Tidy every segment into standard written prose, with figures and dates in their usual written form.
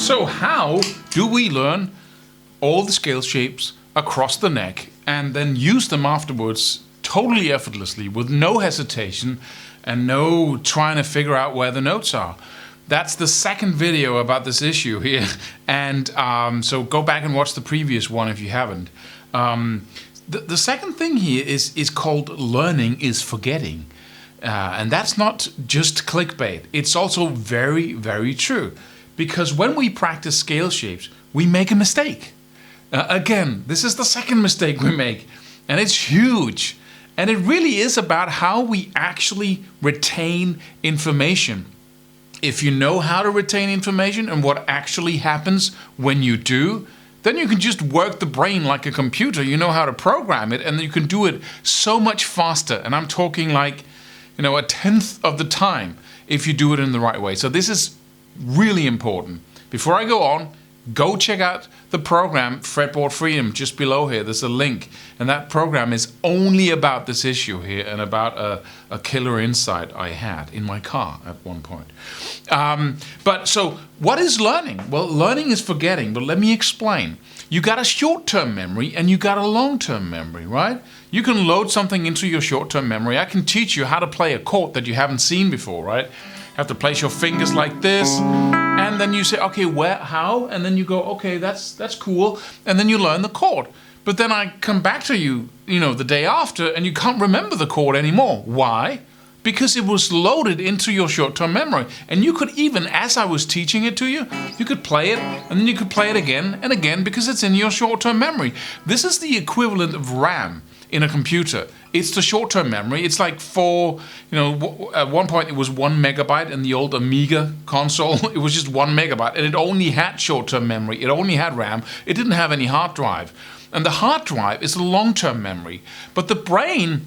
So how do we learn all the scale shapes across the neck and then use them afterwards totally effortlessly with no hesitation and no trying to figure out where the notes are? That's the second video about this issue here, and so go back and watch the previous one if you haven't. The second thing here is called learning is forgetting. And that's not just clickbait. It's also very, very true. Because when we practice scale shapes, we make a mistake. Again, this is the second mistake we make. And it's huge. And it really is about how we actually retain information. If you know how to retain information and what actually happens when you do, then you can just work the brain like a computer. You know how to program it, and you can do it so much faster. And I'm talking like, a tenth of the time if you do it in the right way. So this is really important. Before I go on, go check out the program Fretboard Freedom just below here. There's a link, and that program is only about this issue here and about a killer insight I had in my car at one point. But so what is learning? Well, learning is forgetting, but let me explain. You got a short-term memory and you got a long-term memory, right? You can load something into your short-term memory. I can teach you how to play a chord that you haven't seen before, right? You have to place your fingers like this, and then you say, okay, where, how? And then you go, okay, that's cool. And then you learn the chord. But then I come back to you, the day after, and you can't remember the chord anymore. Why? Because it was loaded into your short-term memory. And you could even, as I was teaching it to you, you could play it, and then you could play it again and again because it's in your short-term memory. This is the equivalent of RAM in a computer. It's the short-term memory. It's like at one point it was 1 megabyte in the old Amiga console. It was just 1 megabyte, and it only had short-term memory. It only had RAM. It didn't have any hard drive. And the hard drive is the long-term memory. But the brain,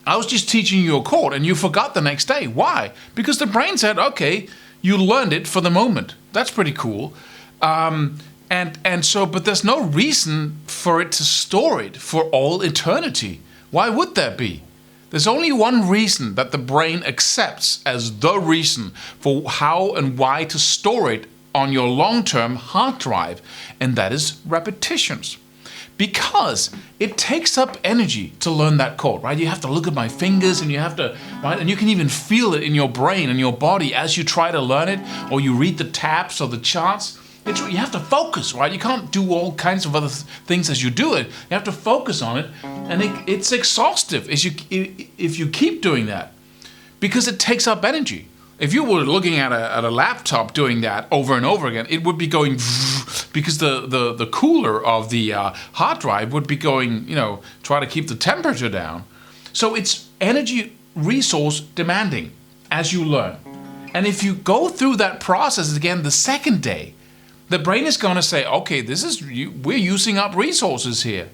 I was just teaching you a chord and you forgot the next day. Why? Because the brain said, okay, you learned it for the moment. That's pretty cool. But there's no reason for it to store it for all eternity. Why would there be? There's only one reason that the brain accepts as the reason for how and why to store it on your long-term hard drive, and that is repetitions. Because it takes up energy to learn that chord, right? You have to look at my fingers and you have to, right? And you can even feel it in your brain and your body as you try to learn it, or you read the tabs or the charts. You have to focus, right? You can't do all kinds of other things as you do it. You have to focus on it, and it's exhaustive if you keep doing that, because it takes up energy. If you were looking at a laptop doing that over and over again, it would be going because the cooler of the hard drive would be going, try to keep the temperature down. So it's energy resource demanding as you learn. And if you go through that process again the second day, the brain is going to say, okay, we're using up resources here.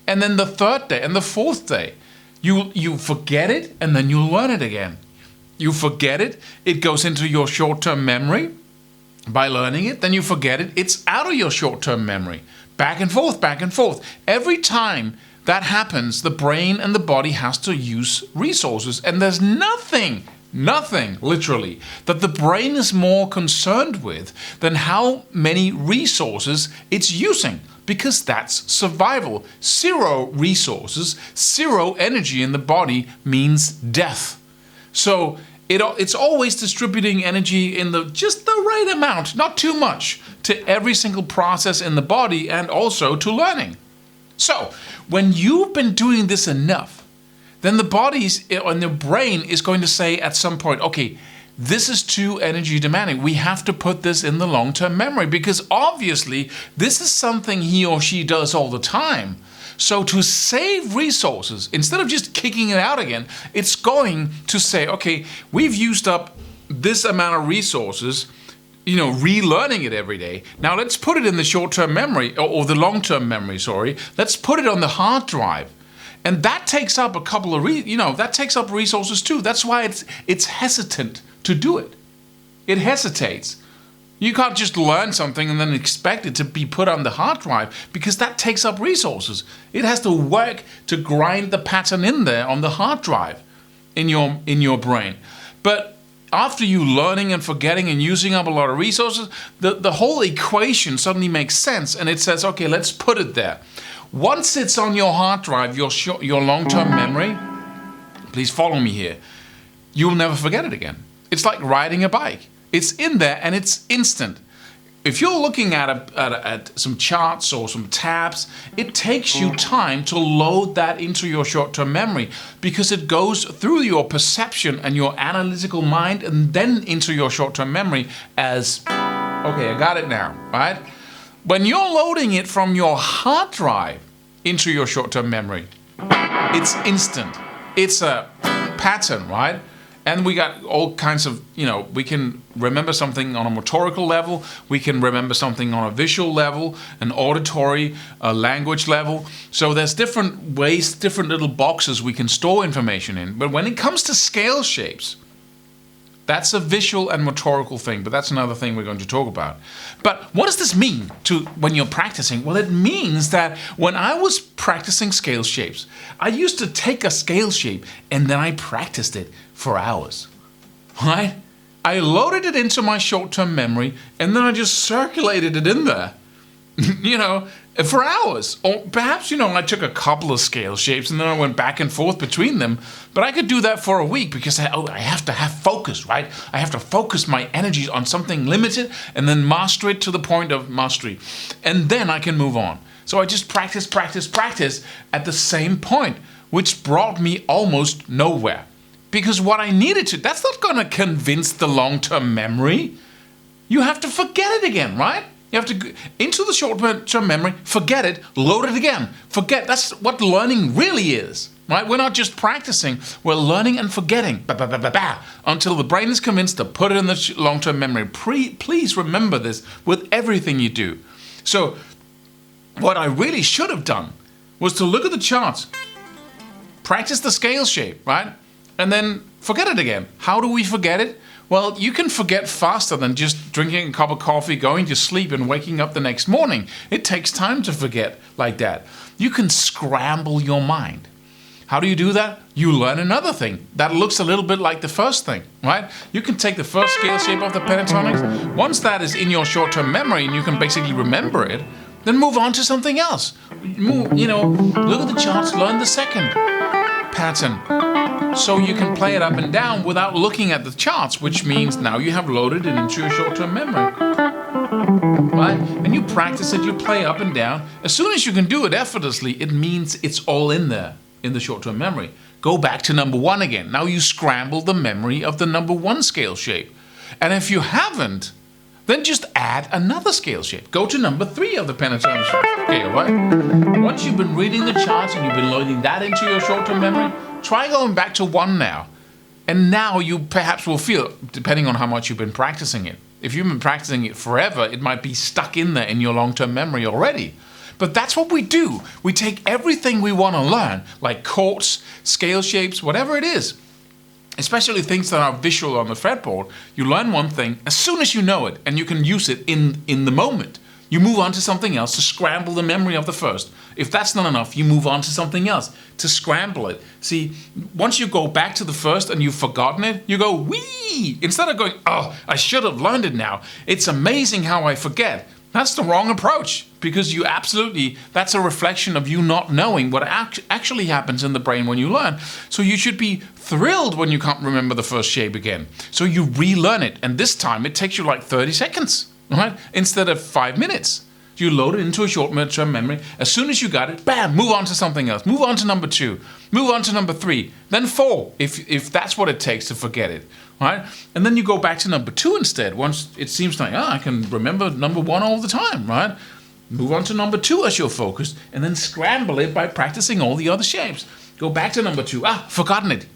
And then the third day and the fourth day, you forget it, and then you learn it again. You forget it, it goes into your short-term memory by learning it, then you forget it, it's out of your short-term memory. Back and forth, back and forth. Every time that happens, the brain and the body has to use resources, and there's nothing, literally, that the brain is more concerned with than how many resources it's using, because that's survival. 0 resources, 0 energy in the body means death. So it's always distributing energy in just the right amount, not too much, to every single process in the body and also to learning. So when you've been doing this enough, then the body's and the brain is going to say at some point, okay, this is too energy demanding. We have to put this in the long-term memory, because obviously this is something he or she does all the time. So to save resources, instead of just kicking it out again, it's going to say, okay, we've used up this amount of resources, relearning it every day. Now let's put it in the short-term memory, or the long-term memory, sorry. Let's put it on the hard drive. And that takes up a couple of, that takes up resources too. That's why it's hesitant to do it. It hesitates. You can't just learn something and then expect it to be put on the hard drive, because that takes up resources. It has to work to grind the pattern in there on the hard drive in your brain. But after you learning and forgetting and using up a lot of resources, the whole equation suddenly makes sense, and it says, okay, let's put it there. Once it's on your hard drive, your long-term memory, please follow me here, you'll never forget it again. It's like riding a bike. It's in there and it's instant. If you're looking at some charts or some tabs, it takes you time to load that into your short-term memory because it goes through your perception and your analytical mind and then into your short-term memory as, okay, I got it now, right? When you're loading it from your hard drive into your short-term memory, it's instant. It's a pattern, right? And we got all kinds of, we can remember something on a motorical level, we can remember something on a visual level, an auditory, a language level. So there's different ways, different little boxes we can store information in. But when it comes to scale shapes, that's a visual and motorical thing, but that's another thing we're going to talk about. But what does this mean when you're practicing? Well, it means that when I was practicing scale shapes, I used to take a scale shape and then I practiced it for hours, right? I loaded it into my short-term memory and then I just circulated it in there, for hours. Or perhaps, I took a couple of scale shapes and then I went back and forth between them. But I could do that for a week because I have to have focus, right? I have to focus my energies on something limited and then master it to the point of mastery. And then I can move on. So I just practice at the same point, which brought me almost nowhere. Because what I needed to, that's not going to convince the long-term memory. You have to forget it again, right? You have to go into the short-term memory, forget it, load it again. Forget, that's what learning really is, right? We're not just practicing, we're learning and forgetting, until the brain is convinced to put it in the long-term memory. Please remember this with everything you do. So what I really should have done was to look at the charts, practice the scale shape, right? And then forget it again. How do we forget it? Well, you can forget faster than just drinking a cup of coffee, going to sleep, and waking up the next morning. It takes time to forget like that. You can scramble your mind. How do you do that? You learn another thing that looks a little bit like the first thing, right? You can take the first scale shape of the pentatonics. Once that is in your short-term memory and you can basically remember it, then move on to something else. Look at the charts, learn the second pattern. So you can play it up and down without looking at the charts, which means now you have loaded it into your short-term memory. Right? And you practice it, you play up and down. As soon as you can do it effortlessly, it means it's all in there, in the short-term memory. Go back to number one again. Now you scramble the memory of the number one scale shape. And if you haven't, then just add another scale shape. Go to number 3 of the pentatonic scale, right? Once you've been reading the charts and you've been loading that into your short-term memory, try going back to 1 now. And now you perhaps will feel, depending on how much you've been practicing it. If you've been practicing it forever, it might be stuck in there in your long-term memory already. But that's what we do. We take everything we want to learn, like chords, scale shapes, whatever it is, especially things that are visual on the fretboard. You learn one thing as soon as you know it, and you can use it in the moment. You move on to something else to scramble the memory of the first. If that's not enough, you move on to something else to scramble it. See, once you go back to the first and you've forgotten it, you go, wee! Instead of going, oh, I should have learned it now. It's amazing how I forget. That's the wrong approach, because that's a reflection of you not knowing what actually happens in the brain when you learn. So you should be thrilled when you can't remember the first shape again. So you relearn it, and this time it takes you like 30 seconds, right? Instead of 5 minutes. You load it into a short-term memory. As soon as you got it, bam, move on to something else. Move on to number 2. Move on to number 3. Then 4, if that's what it takes to forget it, right? And then you go back to number 2 instead. Once it seems like, I can remember number 1 all the time, right? Move on to number 2 as your focus, and then scramble it by practicing all the other shapes. Go back to number 2. Forgotten it.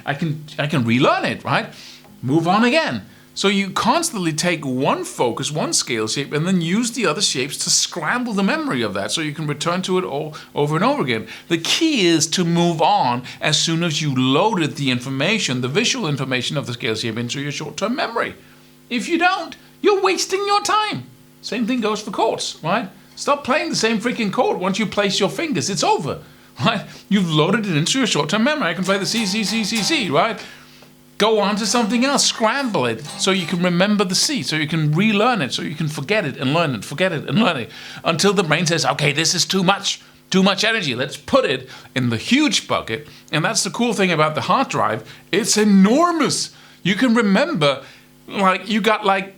I can relearn it, right? Move on again. So you constantly take one focus, one scale shape, and then use the other shapes to scramble the memory of that so you can return to it all over and over again. The key is to move on as soon as you loaded the information, the visual information of the scale shape into your short-term memory. If you don't, you're wasting your time. Same thing goes for chords, right? Stop playing the same freaking chord once you place your fingers. It's over, right? You've loaded it into your short-term memory. I can play the C, C, C, C, C, right? go on to something else, scramble it so you can remember the C, so you can relearn it, so you can forget it and learn it, forget it and learn it, until the brain says, okay, this is too much energy. Let's put it in the huge bucket. And that's the cool thing about the hard drive. It's enormous. You can remember, like, you got like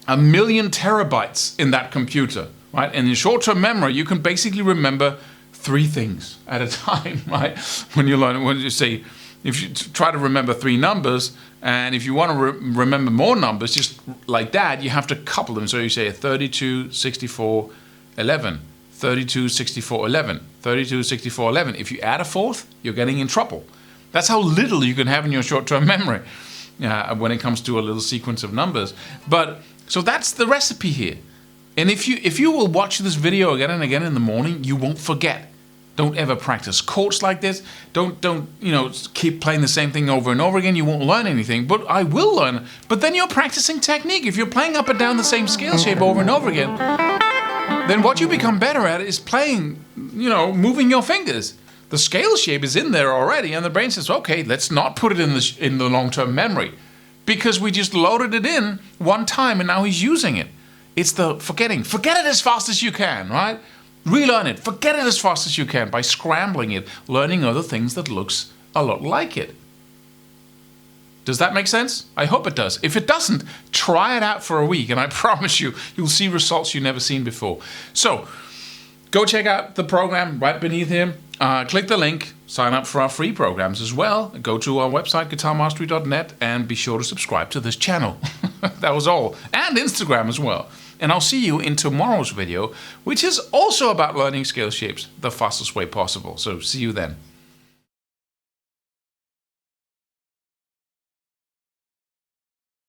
1 million terabytes in that computer, right? And in short-term memory, you can basically remember 3 things at a time, right? When you say, if you try to remember 3 numbers, and if you want to remember more numbers, just like that, you have to couple them. So you say 32, 64, 11, 32, 64, 11, 32, 64, 11. If you add a 4th, you're getting in trouble. That's how little you can have in your short-term memory when it comes to a little sequence of numbers. But so that's the recipe here. And if you will watch this video again and again in the morning, you won't forget. Don't ever practice chords like this. Don't keep playing the same thing over and over again. You won't learn anything. But I will learn. But then you're practicing technique. If you're playing up and down the same scale shape over and over again, then what you become better at is playing, moving your fingers. The scale shape is in there already, and the brain says, okay, let's not put it in the long-term memory, because we just loaded it in one time and now he's using it. It's the forgetting. Forget it as fast as you can, right? Relearn it. Forget it as fast as you can by scrambling it, learning other things that looks a lot like it. Does that make sense? I hope it does. If it doesn't, try it out for a week, and I promise you'll see results you've never seen before. So, go check out the program right beneath here. Click the link, sign up for our free programs as well. Go to our website, guitarmastery.net, and be sure to subscribe to this channel. That was all. And Instagram as well. And I'll see you in tomorrow's video, which is also about learning scale shapes the fastest way possible. So see you then.